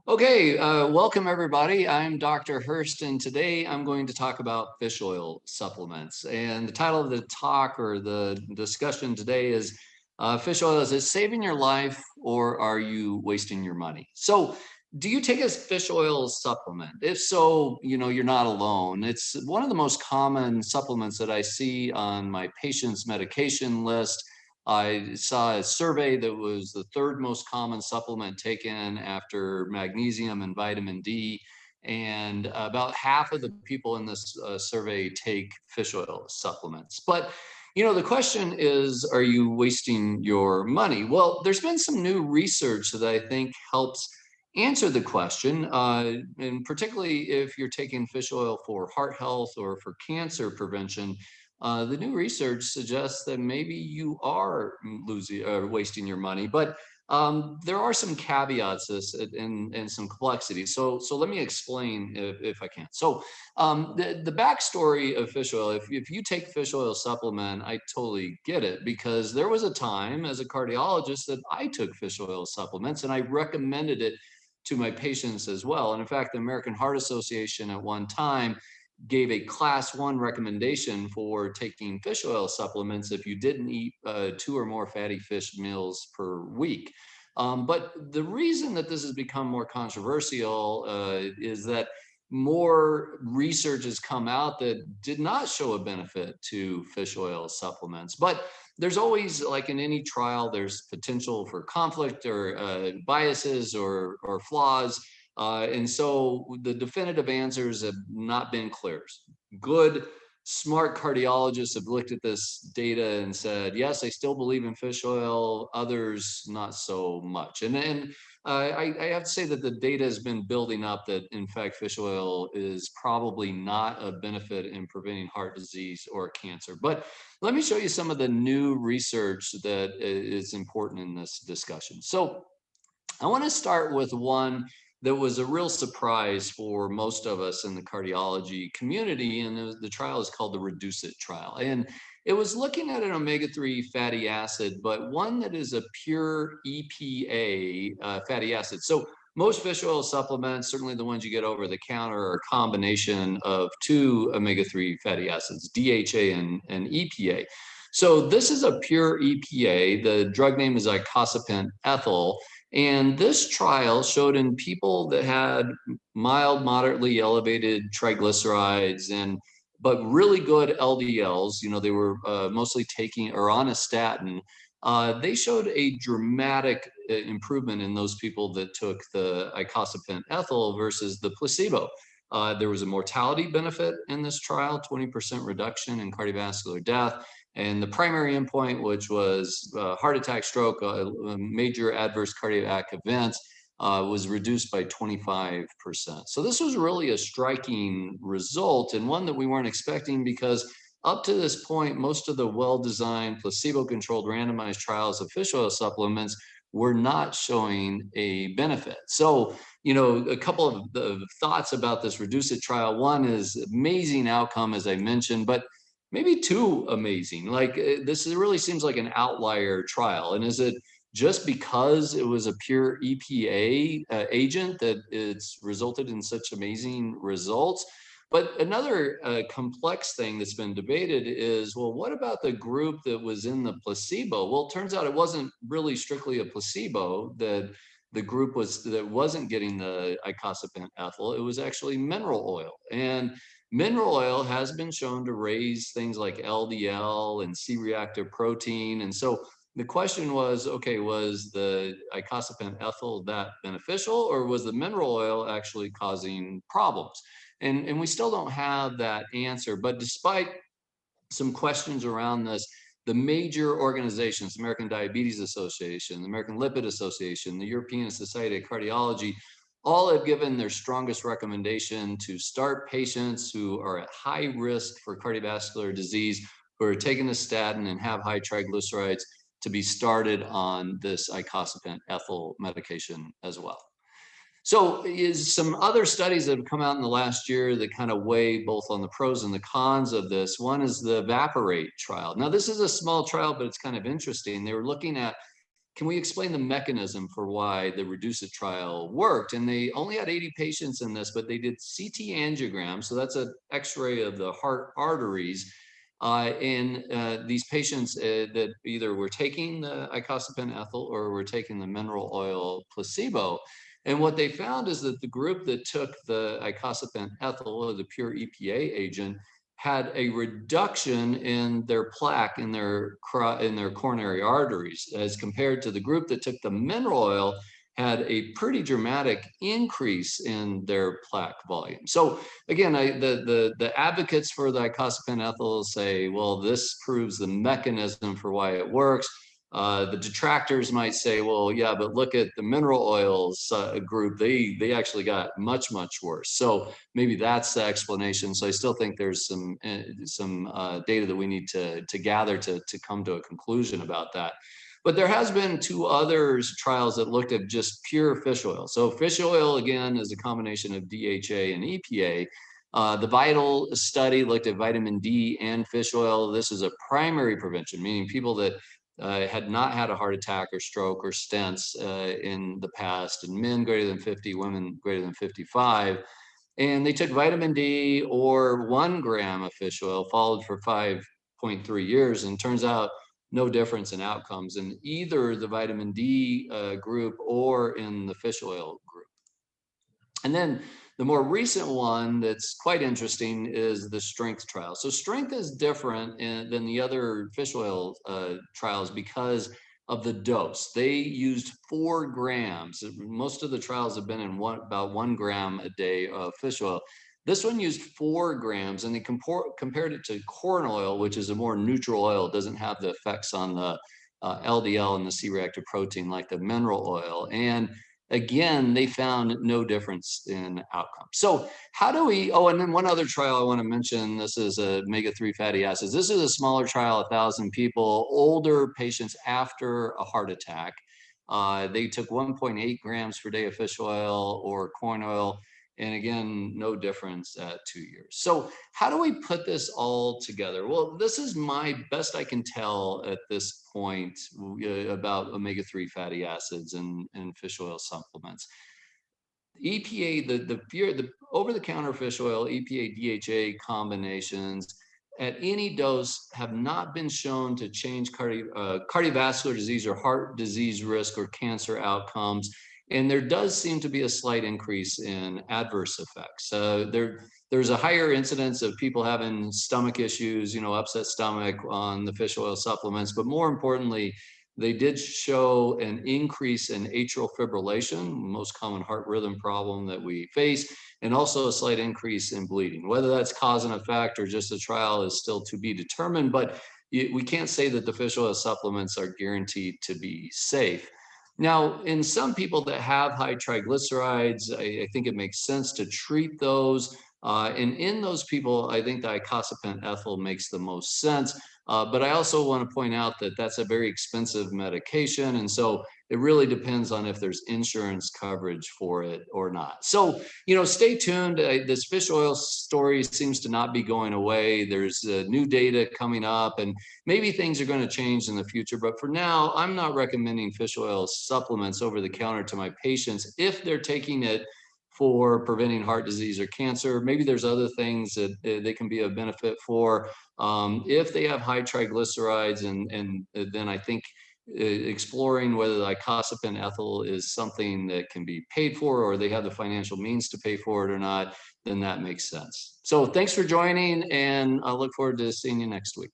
Okay, welcome everybody. I'm Dr. Hurst, and today I'm going to talk about fish oil supplements. And the title of the talk or the discussion today is fish oil, is it saving your life or are you wasting your money? So, do you take a fish oil supplement? If so, you're not alone. It's one of the most common supplements that I see on my patient's medication list. I saw a survey that was the third most common supplement taken after magnesium and vitamin D. And about half of the people in this survey take fish oil supplements. But the question is, are you wasting your money? Well, there's been some new research that I think helps answer the question, and particularly if you're taking fish oil for heart health or for cancer prevention. The new research suggests that maybe you are losing or wasting your money, but there are some caveats and some complexity. So let me explain if I can. So the backstory of fish oil, if you take fish oil supplement, I totally get it, because there was a time as a cardiologist that I took fish oil supplements and I recommended it to my patients as well. And in fact, the American Heart Association at one time gave a class 1 recommendation for taking fish oil supplements if you didn't eat 2 or more fatty fish meals per week. But the reason that this has become more controversial is that more research has come out that did not show a benefit to fish oil supplements. But there's always, like in any trial, there's potential for conflict or biases or flaws. And so the definitive answers have not been clear. Good, smart cardiologists have looked at this data and said, yes, I still believe in fish oil, others not so much. And I have to say that the data has been building up that, in fact, fish oil is probably not a benefit in preventing heart disease or cancer. But let me show you some of the new research that is important in this discussion. So I want to start with one that was a real surprise for most of us in the cardiology community, and the trial is called the REDUCE-IT trial. And it was looking at an omega-3 fatty acid, but one that is a pure EPA fatty acid. So most fish oil supplements, certainly the ones you get over the counter, are a combination of two omega-3 fatty acids, DHA and EPA. So this is a pure EPA. The drug name is icosapent ethyl. And this trial showed in people that had mild, moderately elevated triglycerides but really good LDLs, they were mostly taking or on a statin. They showed a dramatic improvement in those people that took the icosapent ethyl versus the placebo. There was a mortality benefit in this trial, 20% reduction in cardiovascular death. And the primary endpoint, which was heart attack, stroke, major adverse cardiac events, was reduced by 25%. So this was really a striking result, and one that we weren't expecting, because up to this point, most of the well-designed placebo-controlled randomized trials of fish oil supplements were not showing a benefit. So, a couple of the thoughts about this REDUCE-IT trial. One is amazing outcome, as I mentioned, but maybe too amazing. Like, this really seems like an outlier trial. And is it just because it was a pure EPA agent that it's resulted in such amazing results? But another complex thing that's been debated is, well, what about the group that was in the placebo? Well, it turns out it wasn't really strictly a placebo that the group that wasn't getting the icosapent ethyl. It was actually mineral oil. And mineral oil has been shown to raise things like LDL and C-reactive protein. And so the question was, okay, was the icosapent ethyl that beneficial, or was the mineral oil actually causing problems? And we still don't have that answer. But despite some questions around this, the major organizations, the American Diabetes Association, the American Lipid Association, the European Society of Cardiology, all have given their strongest recommendation to start patients who are at high risk for cardiovascular disease, who are taking a statin and have high triglycerides, to be started on this icosapent ethyl medication as well. So is some other studies that have come out in the last year that kind of weigh both on the pros and the cons of this. One is the EVAPORATE trial. Now, this is a small trial, but it's kind of interesting. They were looking at can we explain the mechanism for why the Reduce It trial worked? And they only had 80 patients in this, but they did CT angiogram. So that's an x-ray of the heart arteries. In these patients that either were taking the icosapent ethyl or were taking the mineral oil placebo. And what they found is that the group that took the icosapent ethyl, or the pure EPA agent, had a reduction in their plaque in their coronary arteries, as compared to the group that took the mineral oil, had a pretty dramatic increase in their plaque volume. So again, the advocates for the icosapent ethyl say, well, this proves the mechanism for why it works. The detractors might say, well, yeah, but look at the mineral oils group. They actually got much worse. So maybe that's the explanation. So I still think there's some data that we need to gather to come to a conclusion about that. But there has been 2 other trials that looked at just pure fish oil. So fish oil, again, is a combination of DHA and EPA. The VITAL study looked at vitamin D and fish oil. This is a primary prevention, meaning people that had not had a heart attack or stroke or stents in the past, and men greater than 50, women greater than 55. And they took vitamin D or 1 gram of fish oil, followed for 5.3 years, and turns out no difference in outcomes in either the vitamin D group or in the fish oil group. And then the more recent one that's quite interesting is the strength trial. So strength is different than the other fish oil trials because of the dose. They used 4 grams. Most of the trials have been in about 1 gram a day of fish oil. This one used 4 grams, and they compared it to corn oil, which is a more neutral oil. It doesn't have the effects on the LDL and the C-reactive protein like the mineral oil. And again, they found no difference in outcomes. So how do we, and then one other trial I want to mention, this is omega-3 fatty acids. This is a smaller trial, 1,000 people, older patients after a heart attack. They took 1.8 grams per day of fish oil or corn oil, and again, no difference at 2 years. So how do we put this all together? Well, this is my best I can tell at this point about omega-3 fatty acids and fish oil supplements. EPA, the over-the-counter fish oil, EPA, DHA combinations at any dose have not been shown to change cardiovascular disease or heart disease risk or cancer outcomes. And there does seem to be a slight increase in adverse effects. There's a higher incidence of people having stomach issues, upset stomach on the fish oil supplements, but more importantly, they did show an increase in atrial fibrillation, most common heart rhythm problem that we face, and also a slight increase in bleeding. Whether that's cause and effect or just a trial is still to be determined, but we can't say that the fish oil supplements are guaranteed to be safe. Now, in some people that have high triglycerides, I think it makes sense to treat those. And in those people, I think the icosapent ethyl makes the most sense. But I also want to point out that that's a very expensive medication. And so it really depends on if there's insurance coverage for it or not. So, stay tuned. This fish oil story seems to not be going away. There's new data coming up, and maybe things are going to change in the future. But for now, I'm not recommending fish oil supplements over the counter to my patients if they're taking it for preventing heart disease or cancer. Maybe there's other things that they can be a benefit for. If they have high triglycerides, and then I think exploring whether the icosapent ethyl is something that can be paid for, or they have the financial means to pay for it or not, then that makes sense. So thanks for joining, and I look forward to seeing you next week.